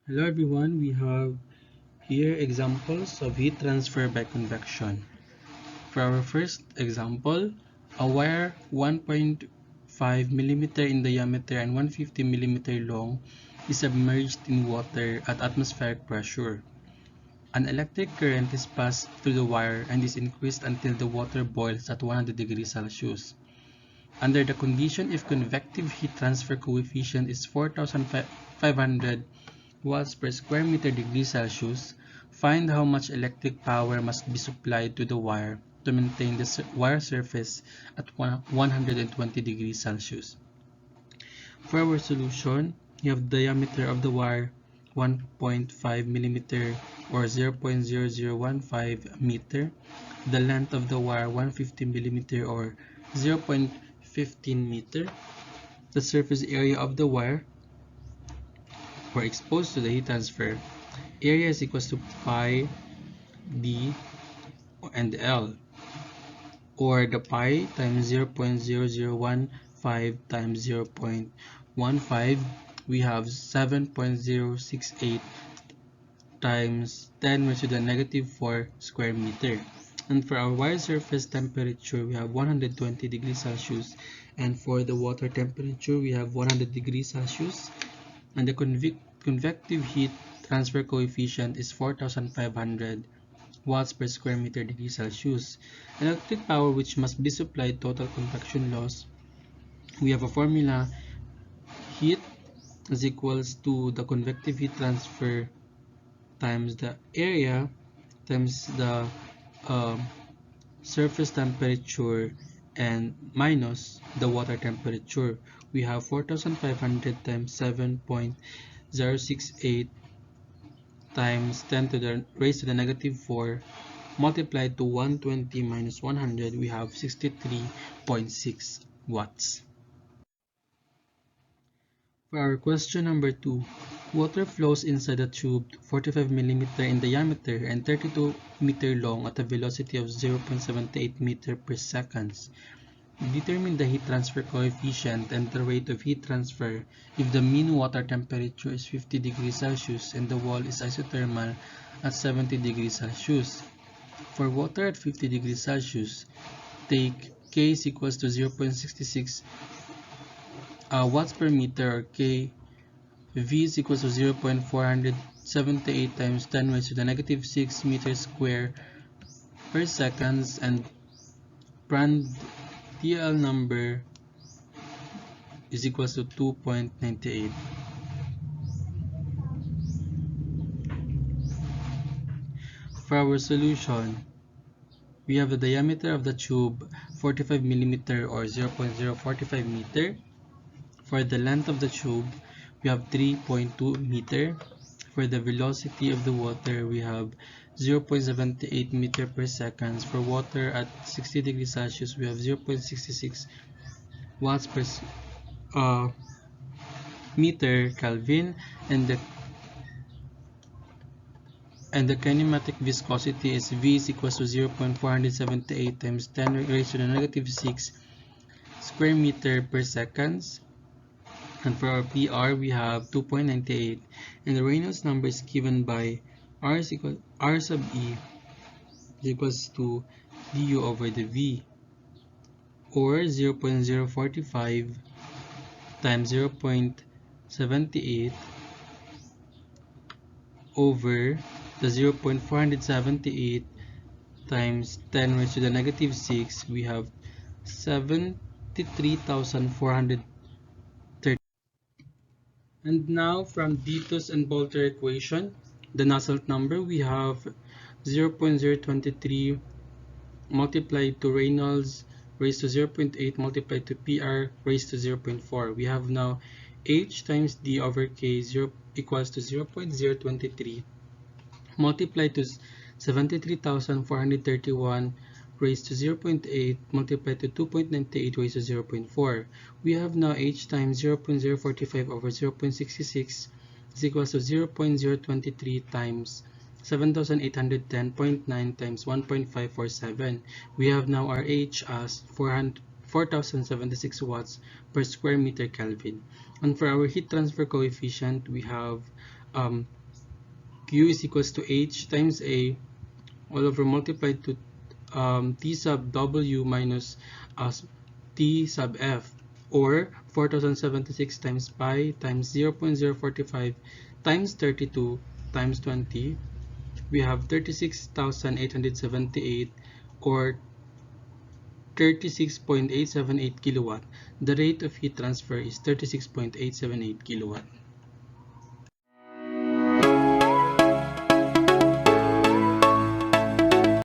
Hello everyone, we have here examples of heat transfer by convection. For our first example, a wire 1.5 millimeter in diameter and 150 millimeter long is submerged in water at atmospheric pressure. An electric current is passed through the wire and is increased until the water boils at 100 degrees Celsius. Under the condition if convective heat transfer coefficient is 4,500 watts per square meter degree Celsius, find how much electric power must be supplied to the wire to maintain the wire surface at 120 degrees Celsius. For our solution, we have the diameter of the wire 1.5 millimeter or 0.0015 meter, the length of the wire 150 millimeter or 0.15 meter, the surface area of the wire or exposed to the heat transfer. Area is equals to pi d and L, or the pi times 0.0015 times 0.15, we have 7.068 times 10 raised to the negative 4 square meter. And for our wire surface temperature, we have 120 degrees Celsius, and for the water temperature, we have 100 degrees Celsius, and the convective heat transfer coefficient is 4,500 watts per square meter degree Celsius. Electric power which must be supplied total convection loss, we have a formula: heat is equals to the convective heat transfer times the area times the surface temperature and minus the water temperature. We have 4,500 times 7.068 times 10 to the raised to the negative 4 multiplied to 120 minus 100, we have 63.6 watts. For our question number 2, water flows inside a tube 45 millimeter in diameter and 32 meter long at a velocity of 0.78 meter per second. Determine the heat transfer coefficient and the rate of heat transfer if the mean water temperature is 50 degrees Celsius and the wall is isothermal at 70 degrees Celsius. For water at 50 degrees Celsius, take K is equals to 0.66 watts per meter, or K V is equals to 0.478 times 10 raised to the negative 6 meters square per seconds, and Prandtl number is equals to 2.98. For our solution, we have the diameter of the tube 45 millimeter or 0.045 meter. For the length of the tube, we have 3.2 meter. For the velocity of the water, we have 0.78 meter per second. For water at 60 degrees Celsius, we have 0.66 watts per meter Kelvin, and the kinematic viscosity is V is equals to 0.478 times 10 raised to the negative 6 square meter per seconds. And for our PR, we have 2.98, and the Reynolds number is given by R sub E is equals to du over the V, or 0.045 times 0.78 over the 0.478 times 10 raised to the negative 6, we have 73,430. And now from Ditus and Bolter equation, the Nusselt number, we have 0.023 multiplied to Reynolds raised to 0.8 multiplied to PR raised to 0.4. We have now H times D over K equals to 0.023 multiplied to 73,431 raised to 0.8 multiplied to 2.98 raised to 0.4. We have now H times 0.045 over 0.66 is equals to 0.023 times 7,810.9 times 1.547. We have now our H as 4,076 watts per square meter Kelvin. And for our heat transfer coefficient, we have Q is equals to H times A all over multiplied to T sub W minus T sub F, or 4076 times pi times 0.045 times 32 times 20. We have 36,878, or 36.878 kilowatt. The rate of heat transfer is 36.878 kilowatt.